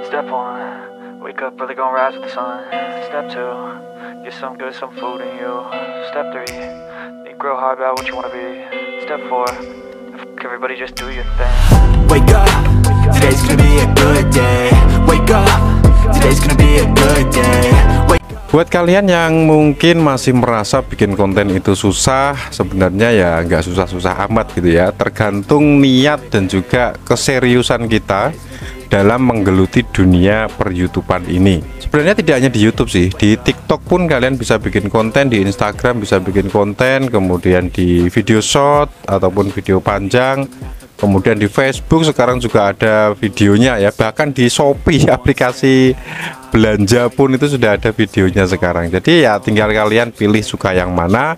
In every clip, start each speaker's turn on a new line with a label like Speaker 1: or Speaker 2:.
Speaker 1: Step one, wake up early, gonna rise with the sun. Step two, get some good, some food in you. Step three, think real hard about what you wanna be. Step four, everybody just do your thing.
Speaker 2: Wake up, today's gonna be a good day. Wake up, today's gonna be a good day.
Speaker 3: Buat kalian yang mungkin masih merasa bikin konten itu susah, sebenarnya ya nggak susah-susah amat gitu ya. Tergantung niat dan juga keseriusan kita dalam menggeluti dunia per-YouTubean ini. Sebenarnya tidak hanya di YouTube sih, di TikTok pun kalian bisa bikin konten, di Instagram bisa bikin konten, kemudian di video short ataupun video panjang. Kemudian di Facebook sekarang juga ada videonya ya, bahkan di Shopee aplikasi belanja pun itu sudah ada videonya sekarang. Jadi ya tinggal kalian pilih suka yang mana.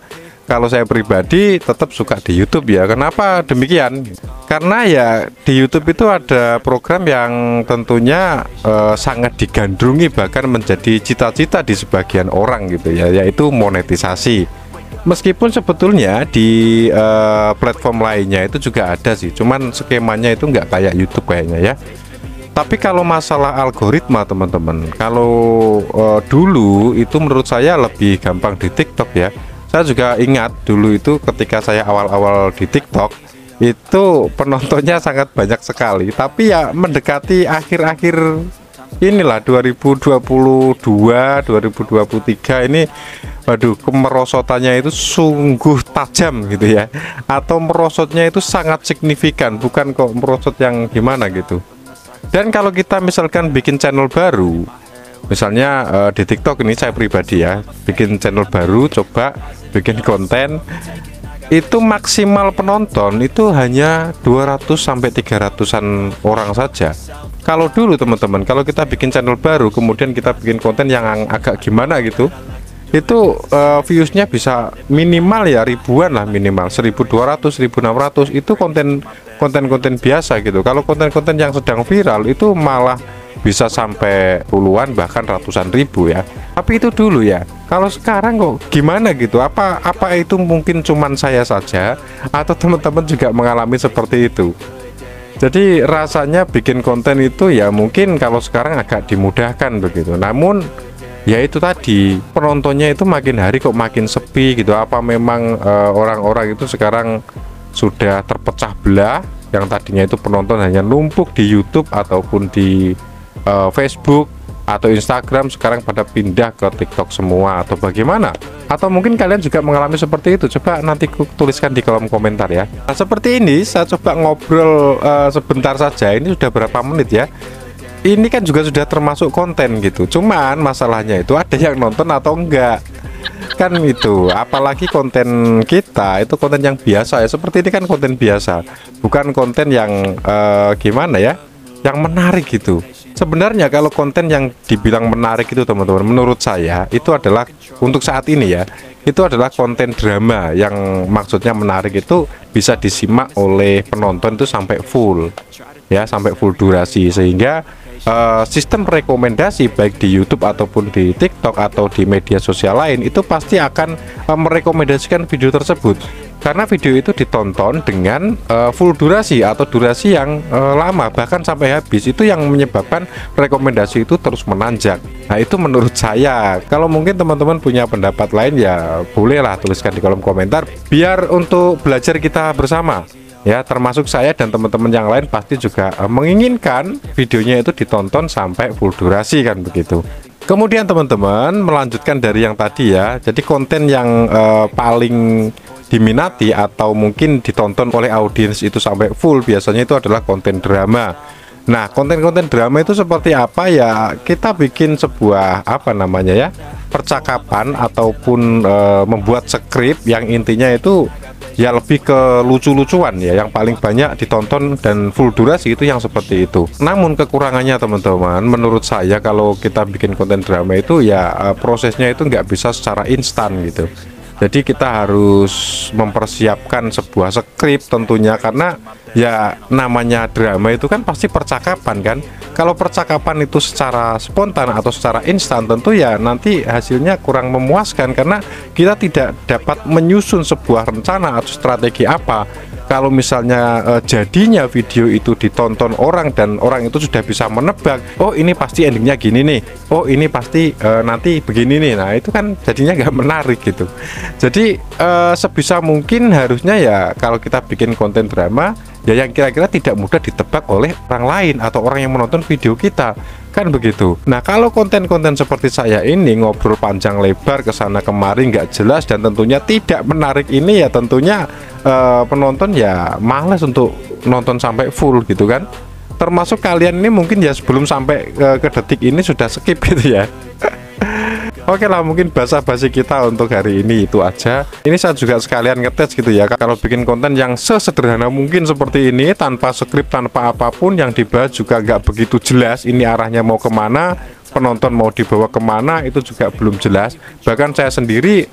Speaker 3: Kalau saya pribadi tetap suka di YouTube ya. Kenapa demikian? Karena ya di YouTube itu ada program yang tentunya sangat digandrungi, bahkan menjadi cita-cita di sebagian orang gitu ya, yaitu monetisasi. Meskipun sebetulnya di platform lainnya itu juga ada sih, cuman skemanya itu nggak kayak YouTube kayaknya ya. Tapi kalau masalah algoritma teman-teman, kalau dulu itu menurut saya lebih gampang di TikTok ya. Saya juga ingat dulu itu ketika saya awal-awal di TikTok itu penontonnya sangat banyak sekali. Tapi ya mendekati akhir-akhir inilah 2022 2023 ini, waduh, kemerosotannya itu sungguh tajam gitu ya, atau merosotnya itu sangat signifikan, bukan kok merosot yang gimana gitu. Dan kalau kita misalkan bikin channel baru, misalnya di TikTok ini saya pribadi ya, bikin channel baru, coba bikin konten, itu maksimal penonton itu hanya 200 sampai 300-an orang saja. Kalau dulu teman-teman, kalau kita bikin channel baru kemudian kita bikin konten yang agak gimana gitu, itu viewsnya bisa minimal ya ribuan lah, minimal 1200, 1600, itu konten biasa gitu. Kalau konten-konten yang sedang viral itu malah bisa sampai puluhan bahkan ratusan ribu ya. Tapi itu dulu ya. Kalau sekarang kok gimana gitu? Apa itu mungkin cuman saya saja atau teman-teman juga mengalami seperti itu? Jadi rasanya bikin konten itu ya mungkin kalau sekarang agak dimudahkan begitu. Namun ya itu tadi, penontonnya itu makin hari kok makin sepi gitu. Apa memang orang-orang itu sekarang sudah terpecah belah, yang tadinya itu penonton hanya numpuk di YouTube ataupun di Facebook atau Instagram, sekarang pada pindah ke TikTok semua, atau bagaimana? Atau mungkin kalian juga mengalami seperti itu? Coba nanti tuliskan di kolom komentar ya. Nah, seperti ini saya coba ngobrol sebentar saja. Ini sudah berapa menit ya? Ini kan juga sudah termasuk konten gitu. Cuman masalahnya itu ada yang nonton atau enggak, kan itu. Apalagi konten kita itu konten yang biasa ya. Seperti ini kan konten biasa, bukan konten yang gimana ya, yang menarik gitu. Sebenarnya kalau konten yang dibilang menarik itu teman-teman, menurut saya itu adalah untuk saat ini ya, itu adalah konten drama yang maksudnya menarik itu bisa disimak oleh penonton itu sampai full ya, sampai full durasi, sehingga sistem rekomendasi baik di YouTube ataupun di TikTok atau di media sosial lain itu pasti akan merekomendasikan video tersebut, karena video itu ditonton dengan full durasi atau durasi yang lama, bahkan sampai habis. Itu yang menyebabkan rekomendasi itu terus menanjak. Nah itu menurut saya. Kalau mungkin teman-teman punya pendapat lain ya bolehlah tuliskan di kolom komentar, biar untuk belajar kita bersama ya, termasuk saya dan teman-teman yang lain pasti juga menginginkan videonya itu ditonton sampai full durasi kan begitu. Kemudian teman-teman melanjutkan dari yang tadi ya, jadi konten yang paling diminati atau mungkin ditonton oleh audiens itu sampai full biasanya itu adalah konten drama. Nah, konten-konten drama itu seperti apa ya? Kita bikin sebuah apa namanya ya, percakapan ataupun membuat skrip yang intinya itu ya lebih ke lucu-lucuan ya, yang paling banyak ditonton dan full durasi itu yang seperti itu. Namun kekurangannya teman-teman, menurut saya kalau kita bikin konten drama itu ya prosesnya itu nggak bisa secara instan gitu. Jadi kita harus mempersiapkan sebuah skrip tentunya, karena ya namanya drama itu kan pasti percakapan kan. Kalau percakapan itu secara spontan atau secara instan, tentu ya nanti hasilnya kurang memuaskan, karena kita tidak dapat menyusun sebuah rencana atau strategi apa kalau misalnya jadinya video itu ditonton orang dan orang itu sudah bisa menebak, oh ini pasti endingnya gini nih, oh ini pasti nanti begini nih, nah itu kan jadinya nggak menarik gitu. Jadi sebisa mungkin harusnya ya kalau kita bikin konten drama ya yang kira-kira tidak mudah ditebak oleh orang lain atau orang yang menonton video kita, kan begitu. Nah kalau konten-konten seperti saya ini ngobrol panjang lebar kesana kemari nggak jelas dan tentunya tidak menarik ini, ya tentunya penonton ya males untuk nonton sampai full gitu kan. Termasuk kalian ini mungkin ya sebelum sampai ke detik ini sudah skip gitu ya. Oke lah, mungkin basa-basi kita untuk hari ini itu aja. Ini saya juga sekalian ngetes gitu ya, kalau bikin konten yang sesederhana mungkin seperti ini, tanpa skrip, tanpa apapun, yang dibahas juga nggak begitu jelas ini arahnya mau kemana, penonton mau dibawa kemana, itu juga belum jelas. Bahkan saya sendiri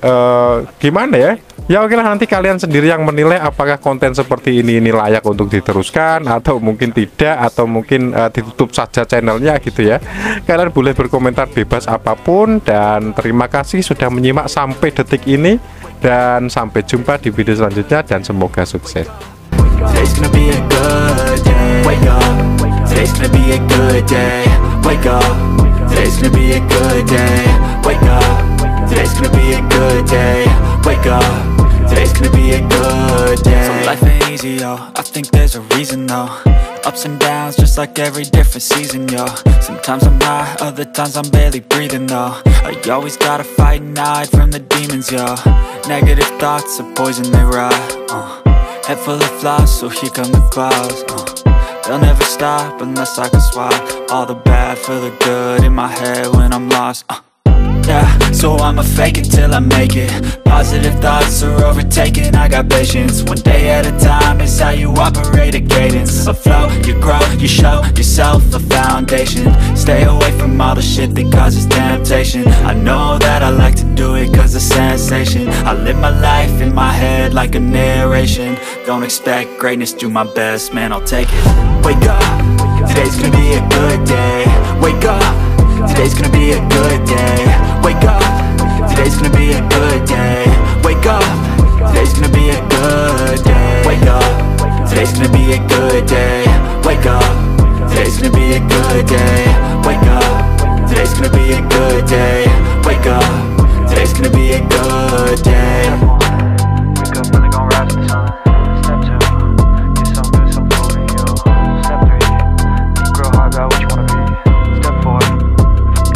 Speaker 3: gimana ya, ya oke lah, nanti kalian sendiri yang menilai apakah konten seperti ini layak untuk diteruskan atau mungkin tidak, atau mungkin ditutup saja channelnya gitu ya. Kalian boleh berkomentar bebas apapun, dan terima kasih sudah menyimak sampai detik ini, dan sampai jumpa di video selanjutnya dan semoga sukses.
Speaker 2: Today's gonna be a good day. Wake up. Today's gonna be a good day. Wake up. Today's gonna be a good day. Wake up. Today's gonna be a good day. Wake up. Today's gonna be a good day. So life ain't easy, yo. I think there's a reason, though. Ups and downs, just like every different season, yo. Sometimes I'm high, other times I'm barely breathing, though. I always gotta fight and hide from the demons, yo. Negative thoughts are poison, they rot. Head full of flies, so here come the clouds. They'll never stop unless I can swap all the bad for the good in my head when I'm lost. Yeah, so I'ma fake it till I make it. Positive thoughts are overtaken, I got patience. One day at a time is how you operate a cadence. A flow, you grow, you show yourself a foundation. Stay away from all the shit that causes temptation. I know that I like to do it cause it's sensation. I live my life in my head like a narration. Don't expect greatness, do my best, man, I'll take it. Wake up, today's gonna be a good day. Wake up, today's gonna be a good day. Wake up, today's gonna be a good day. Wake up, today's gonna be a good day. Wake up, today's gonna be a good day. Wake up, today's gonna be a good day. Wake up, today's gonna be a good day. Wake up, today's gonna be a good day.
Speaker 1: Wake up, really gon' rise with the sun. Step 2, get some good, some food in you. Step 3, think real hard about what you wanna be. Step 4,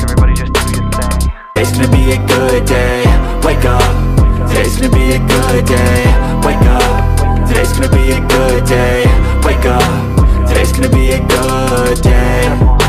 Speaker 1: everybody just do your thing.
Speaker 2: Today's gonna be a good day. Wake up. Today's gonna be a good day. Wake up. Today's gonna be a good day. Wake up. Today's gonna be a good day.